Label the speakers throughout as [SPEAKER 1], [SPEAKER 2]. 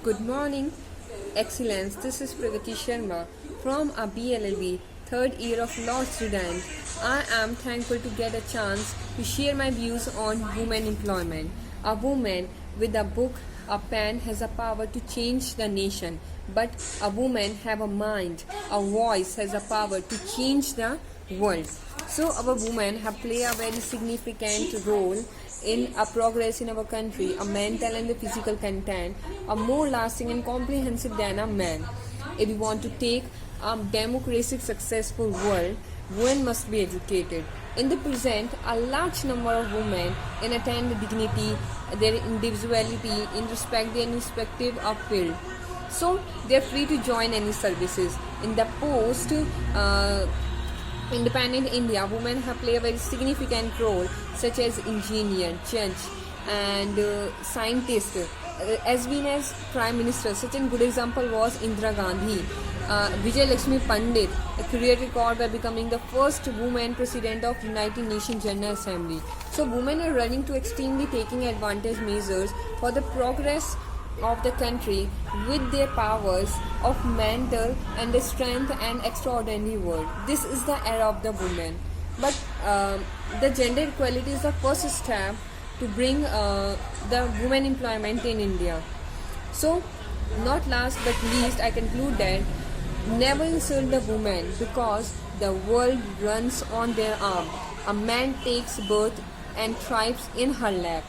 [SPEAKER 1] Good morning, Excellence. This is Pragati Sharma from a BLLB third year of law student. I am thankful to get a chance to share my views on women employment. A woman with a book, a pen has a power to change the nation, but a woman have a mind, a voice has a power to change the world. So our women have played a very significant role in a progress in our country. A mental and the physical content are more lasting and comprehensive than a man. If we want to take a democratic successful world, women must be educated. In the present, a large number of women in attain the dignity, their individuality, in respect their respective of field. So they are free to join any services. In the post independent India, women have played a very significant role, such as engineer, judge, and scientist. As well as Prime Minister, such a good example was Indira Gandhi. Vijay Lakshmi Pandit, a career record by becoming the first woman president of United Nations General Assembly. So women are running to extremely taking advantage measures for the progress of the country with their powers of mental and the strength and extraordinary world. This is the era of the woman. But the gender equality is the first step to bring the women employment in India. So, not last but least, I conclude that never insult the woman because the world runs on their arm. A man takes birth and thrives in her lap.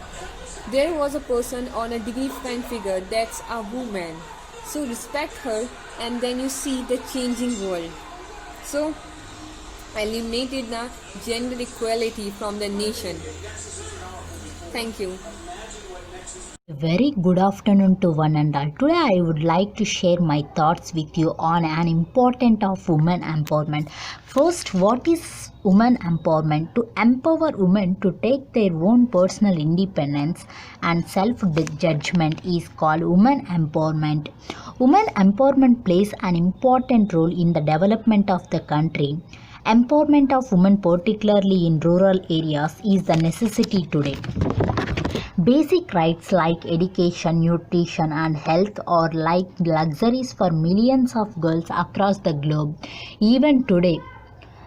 [SPEAKER 1] There was a person on a dignified figure, that's a woman. So respect her and then you see the changing world. So eliminated the gender equality from the nation. Thank you.
[SPEAKER 2] Very good afternoon to one and all. Today I would like to share my thoughts with you on an important of women empowerment. First, what is women empowerment? To empower women to take their own personal independence and self-judgment is called women empowerment. Women empowerment plays an important role in the development of the country. Empowerment of women, particularly in rural areas, is the necessity today. Basic rights like education, nutrition, and health are like luxuries for millions of girls across the globe. Even today,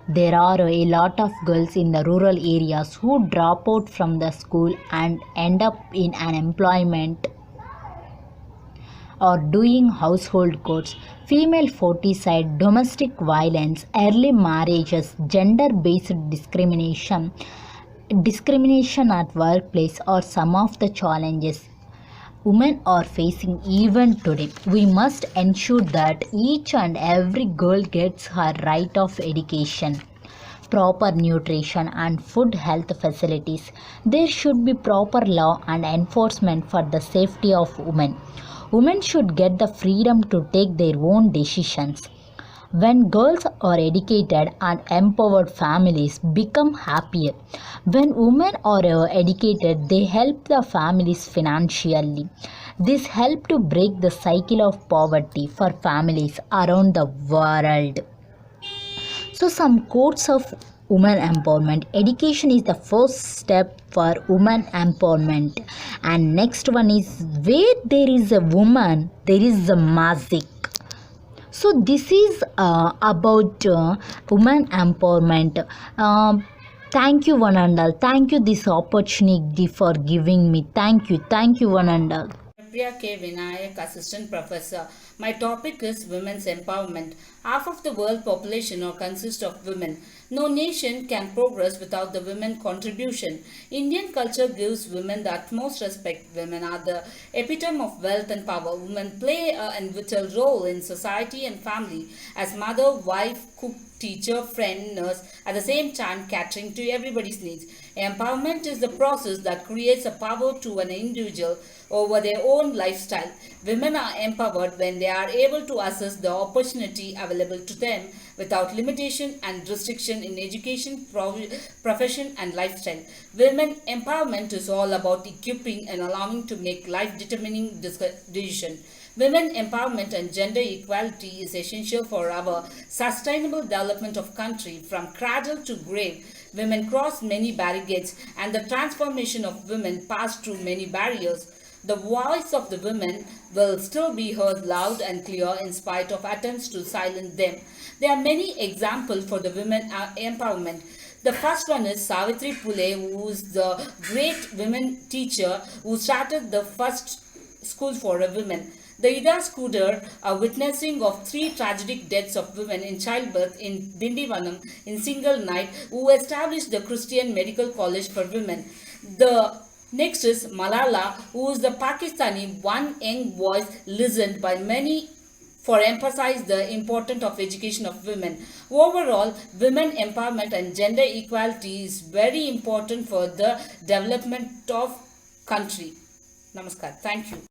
[SPEAKER 2] there are a lot of girls in the rural areas who drop out from the school and end up in unemployment or doing household chores. Female foeticide, domestic violence, early marriages, gender-based discrimination at workplace are some of the challenges women are facing even today. We must ensure that each and every girl gets her right of education, proper nutrition and food health facilities. There should be proper law and enforcement for the safety of women. Women should get the freedom to take their own decisions. When girls are educated and empowered, families become happier. When women are educated, they help the families financially. This helps to break the cycle of poverty for families around the world. So some quotes of women empowerment. Education is the first step for women empowerment. And next one is, where there is a woman, there is a magic. So this is about women empowerment. Thank you one and all. Thank you this opportunity for giving me. Thank you one and all.
[SPEAKER 3] Priya K. Vinayak, Assistant Professor. My topic is Women's Empowerment. Half of the world population consists of women. No nation can progress without the women contribution. Indian culture gives women the utmost respect. Women are the epitome of wealth and power. Women play an vital role in society and family as mother, wife, cook, teacher, friend, nurse, at the same time catering to everybody's needs. Empowerment is the process that creates a power to an individual over their own lifestyle. Women are empowered when they are able to assess the opportunity available to them without limitation and restriction in education, profession and lifestyle. Women empowerment is all about equipping and allowing to make life-determining decision. Women empowerment and gender equality is essential for our sustainable development of country from cradle to grave. Women cross many barricades and the transformation of women pass through many barriers. The voice of the women will still be heard loud and clear in spite of attempts to silence them. There are many examples for the women empowerment. The first one is Savitri Phule, who is the great women teacher who started the first school for a women. The Ida Scudder, a witnessing of 3 tragic deaths of women in childbirth in Dindivanam in single night, who established the Christian Medical College for women. The next is Malala, who is the Pakistani one young voice listened by many for emphasize the importance of education of women. Overall, women empowerment and gender equality is very important for the development of country. Namaskar. Thank you.